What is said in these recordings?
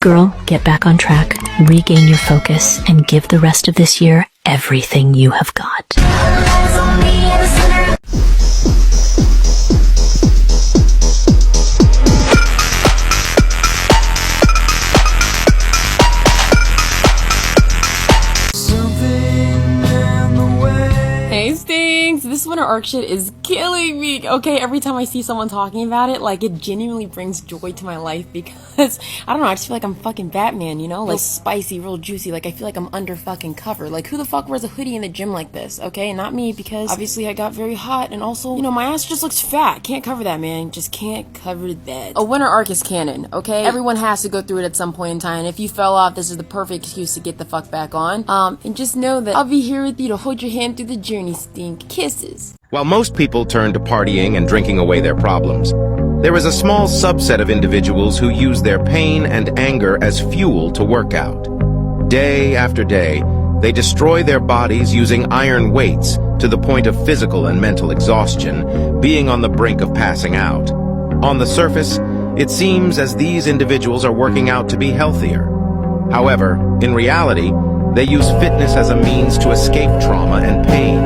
Girl, get back on track, regain your focus, and give the rest of this year everything you have got. Hey Stinks, this winter arc shit is killing me. Okay, every time I see someone talking about it, like, it genuinely brings joy to my life because, I don't know, I just feel like I'm fucking Batman, you know? Like, spicy, real juicy, like, I feel like I'm under fucking cover. Like, who the fuck wears a hoodie in the gym like this, okay? Not me, because obviously I got very hot, and also, you know, my ass just looks fat. Can't cover that, man. Just can't cover that. A winter arc is canon, okay? Everyone has to go through it at some point in time. If you fell off, this is the perfect excuse to get the fuck back on. And just know that I'll be here with you to hold your hand through the journey, Stink. Kisses. While most people turn to partying and drinking away their problems, there is a small subset of individuals who use their pain and anger as fuel to work out. Day after day, they destroy their bodies using iron weights to the point of physical and mental exhaustion, being on the brink of passing out. On the surface, it seems as these individuals are working out to be healthier. However, in reality, they use fitness as a means to escape trauma and pain.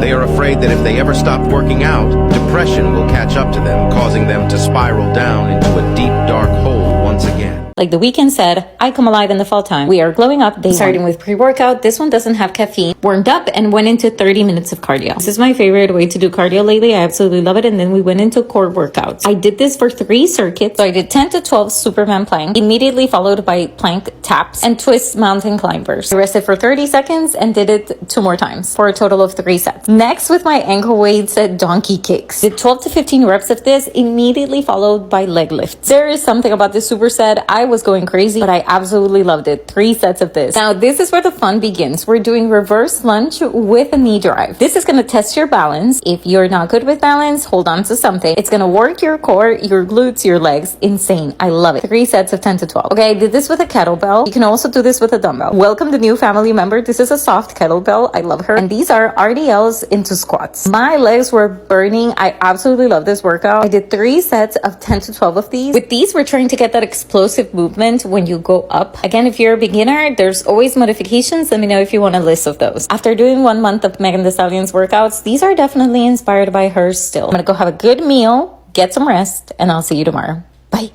They are afraid that if they ever stop working out, depression will catch up to them, causing them to spiral down into a deep, dark hole once again. Like The Weeknd said, I come alive in the fall time. We are glowing up day starting with pre-workout. This one doesn't have caffeine. Warmed up and went into 30 minutes of cardio. This is my favorite way to do cardio lately. I absolutely love it. And then we went into core workouts. I did this for 3 circuits. So I did 10 to 12 Superman plank, immediately followed by plank taps and twist mountain climbers. I rested for 30 seconds and did it 2 more times for a total of 3 sets. Next, with my ankle weights, donkey kicks. Did 12 to 15 reps of this, immediately followed by leg lifts. There is something about this superset. I was going crazy, but I absolutely loved it. 3 sets of this. Now, this is where the fun begins. We're doing reverse lunge with a knee drive. This is going to test your balance. If you're not good with balance, hold on to something. It's going to work your core, your glutes, your legs. Insane. I love it. 3 sets of 10 to 12. Okay, I did this with a kettlebell. You can also do this with a dumbbell. Welcome the new family member. This is a soft kettlebell. I love her. And these are RDLs into squats. My legs were burning. I absolutely love this workout. I did 3 sets of 10 to 12 of these. With these, we're trying to get that explosive movement when you go up. Again, if you're a beginner, there's always modifications. Let me know if you want a list of those. After doing 1 month of Megan Thee Stallion's workouts, these are definitely inspired by hers still. I'm gonna go have a good meal, get some rest, and I'll see you tomorrow. Bye.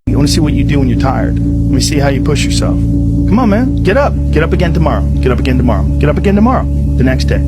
I want to see what you do when you're tired. Let me see how you push yourself. Come on, man. Get up. Get up again tomorrow. Get up again tomorrow. Get up again tomorrow. The next day.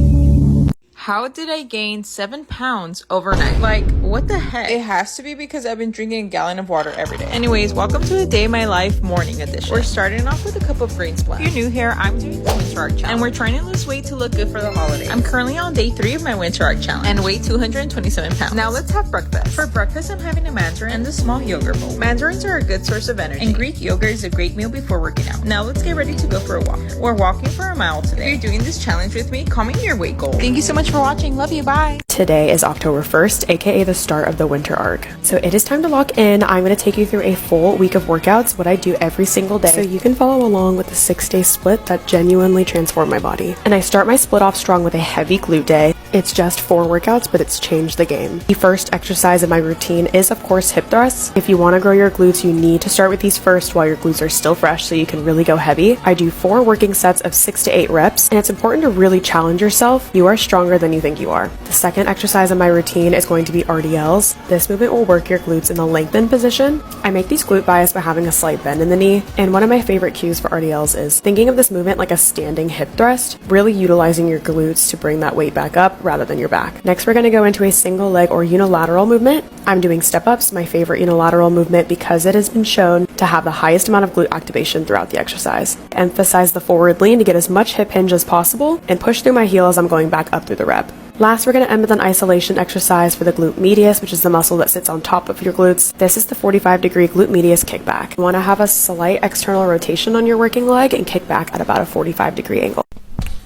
How did I gain 7 pounds overnight? Like, what the heck? It has to be because I've been drinking a gallon of water every day. Anyways, welcome to the Day of My Life morning edition. We're starting off with a cup of green splash. If you're new here, I'm doing the Winter Arc Challenge, and we're trying to lose weight to look good for the holidays. I'm currently on day 3 of my Winter Arc Challenge and weigh 227 pounds. Now let's have breakfast. For breakfast, I'm having a mandarin and a small yogurt bowl. Mandarins are a good source of energy, and Greek yogurt is a great meal before working out. Now let's get ready to go for a walk. We're walking for a mile today. If you're doing this challenge with me, comment your weight goal. Thank you so much for watching. Love you. Bye. Today is October 1st, aka the start of the winter arc. So it is time to lock in. I'm going to take you through a full week of workouts, what I do every single day, so you can follow along with the 6-day split that genuinely transformed my body. And I start my split off strong with a heavy glute day. It's just 4 workouts, but it's changed the game. The first exercise in my routine is, of course, hip thrusts. If you want to grow your glutes, you need to start with these first while your glutes are still fresh so you can really go heavy. I do 4 working sets of 6 to 8 reps, and it's important to really challenge yourself. You are stronger than you think you are. The second exercise in my routine is going to be RDLs. This movement will work your glutes in the lengthened position. I make these glute bias by having a slight bend in the knee, and one of my favorite cues for RDLs is thinking of this movement like a standing hip thrust, really utilizing your glutes to bring that weight back up rather than your back. Next, we're going to go into a single leg or unilateral movement. I'm doing step-ups, my favorite unilateral movement because it has been shown to have the highest amount of glute activation throughout the exercise. Emphasize the forward lean to get as much hip hinge as possible and push through my heel as I'm going back up through the rep. Last, we're going to end with an isolation exercise for the glute medius, which is the muscle that sits on top of your glutes. This is the 45-degree glute medius kickback. You want to have a slight external rotation on your working leg and kick back at about a 45-degree angle.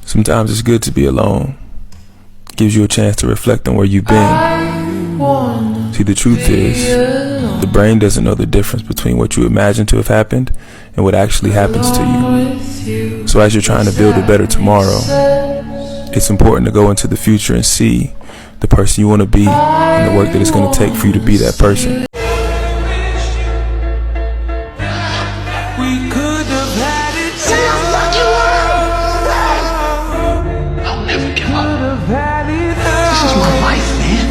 Sometimes it's good to be alone. Gives you a chance to reflect on where you've been. See, the truth is, the brain doesn't know the difference between what you imagine to have happened and what actually happens to you. So as you're trying to build a better tomorrow, it's important to go into the future and see the person you want to be, and the work that it's going to take for you to be that person. I'll never give up. This is my life, man.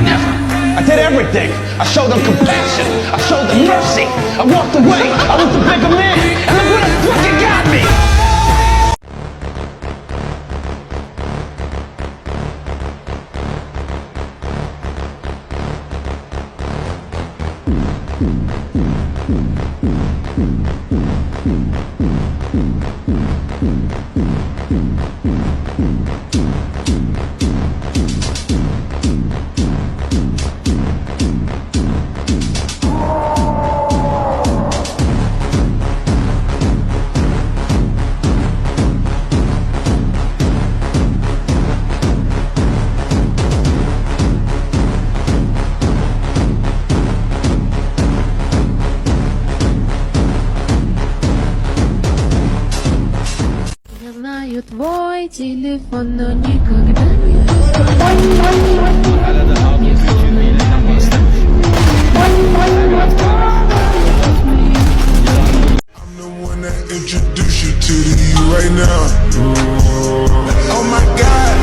Never. I did everything. I showed them compassion. I showed them mercy. I walked away. I was the bigger man. And look what it fucking got me. Твой телефон, но никогда не I'm the one that introduced you to you right now. Oh my God.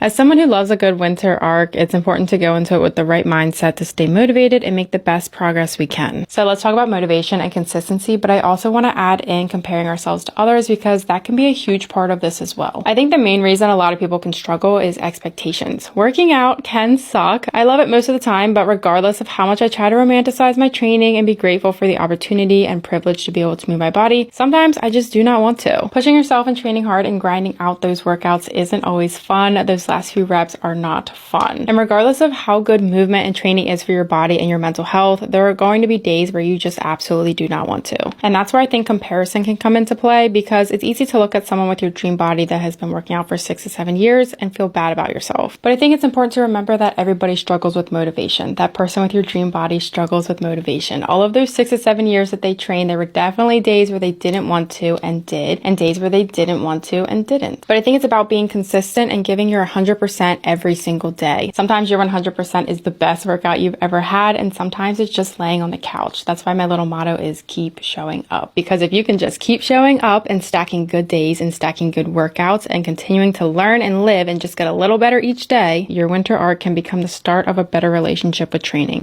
As someone who loves a good winter arc, it's important to go into it with the right mindset to stay motivated and make the best progress we can. So let's talk about motivation and consistency, but I also want to add in comparing ourselves to others because that can be a huge part of this as well. I think the main reason a lot of people can struggle is expectations. Working out can suck. I love it most of the time, but regardless of how much I try to romanticize my training and be grateful for the opportunity and privilege to be able to move my body, sometimes I just do not want to. Pushing yourself and training hard and grinding out those workouts isn't always fun. Those last few reps are not fun. And regardless of how good movement and training is for your body and your mental health, there are going to be days where you just absolutely do not want to. And that's where I think comparison can come into play because it's easy to look at someone with your dream body that has been working out for 6 to 7 years and feel bad about yourself. But I think it's important to remember that everybody struggles with motivation. That person with your dream body struggles with motivation. All of those 6 to 7 years that they trained, there were definitely days where they didn't want to and did, and days where they didn't want to and didn't. But I think it's about being consistent and giving your 100% every single day. Sometimes your 100% is the best workout you've ever had, and sometimes it's just laying on the couch. That's why my little motto is keep showing up. Because if you can just keep showing up and stacking good days and stacking good workouts and continuing to learn and live and just get a little better each day, your winter arc can become the start of a better relationship with training.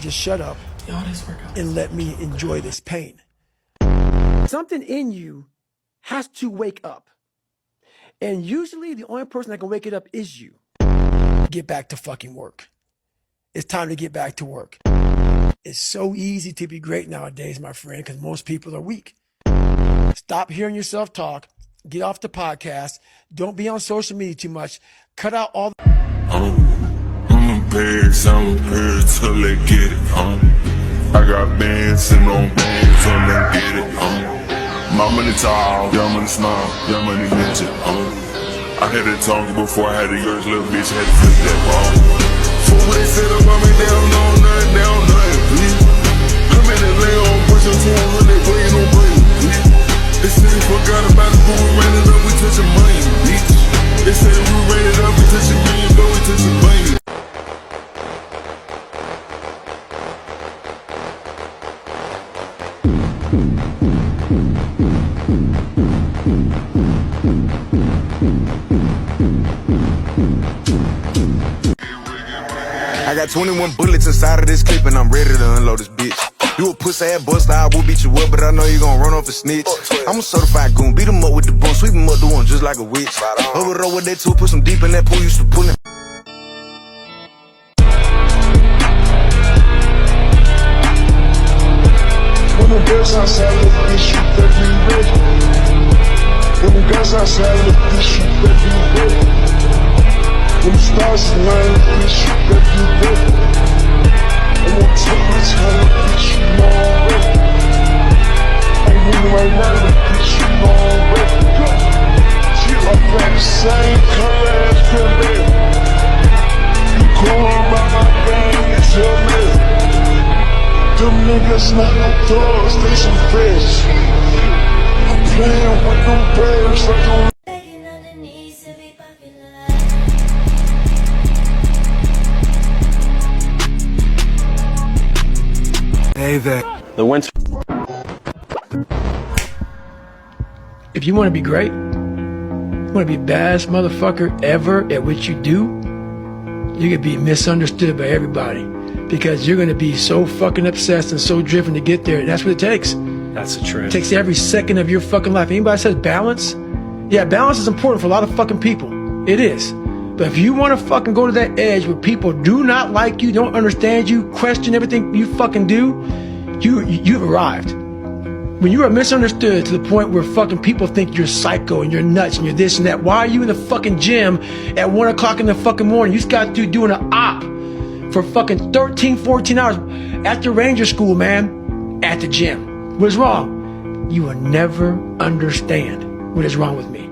Just shut up and let me enjoy this pain. Something in you has to wake up. And usually the only person that can wake it up is you. Get back to fucking work. It's time to get back to work. It's so easy to be great nowadays, my friend, because most people are weak. Stop hearing yourself talk. Get off the podcast. Don't be on social media too much. Cut out all the... I'm prepared till they get it, I got bands sitting on bands till they get it, My money tall, young money small, young money mention, I had it talking before I had the yours, little bitch had to flip that ball. So when they said about me, they don't know nothing, please. I'm in the lay on pushing to them when they playing on blame, please. They said they forgot about it, but we ran it up, we touching money, bitch. They said we ran it up, we touching million, but we touching money. I got 21 bullets inside of this clip and I'm ready to unload this bitch. You a pussy ass buster, I will beat you up, but I know you gon' run off a snitch. I'm a certified goon, beat him up with the broom, sweep him up, do one just like a witch. Over the road with that tool, put some deep in that pool, used to pull it. When the girls outside of the bitch, you better be ready. When the girls outside of the bitch, you better be ready. When the stars align, bitch, you better be ready. And won't take my time, bitch, you know already. I'm winning right now, bitch, you know already. I got the same color as Cranberry. You calling by my gang, it's your man. Them niggas not no thugs, they some fish. I'm playing with them birds like I'm The winter. If you want to be great, you want to be the baddest motherfucker ever at what you do, you're going to be misunderstood by everybody because you're going to be so fucking obsessed and so driven to get there. And that's what it takes. That's the truth. It takes every second of your fucking life. Anybody says balance? Yeah, balance is important for a lot of fucking people. It is. But if you want to fucking go to that edge where people do not like you, don't understand you, question everything you fucking do, you've arrived. When you are misunderstood to the point where fucking people think you're psycho and you're nuts and you're this and that, why are you in the fucking gym at 1 o'clock in the fucking morning? You just got to doing an op for fucking 13, 14 hours after Ranger School, man, at the gym. What is wrong? You will never understand what is wrong with me.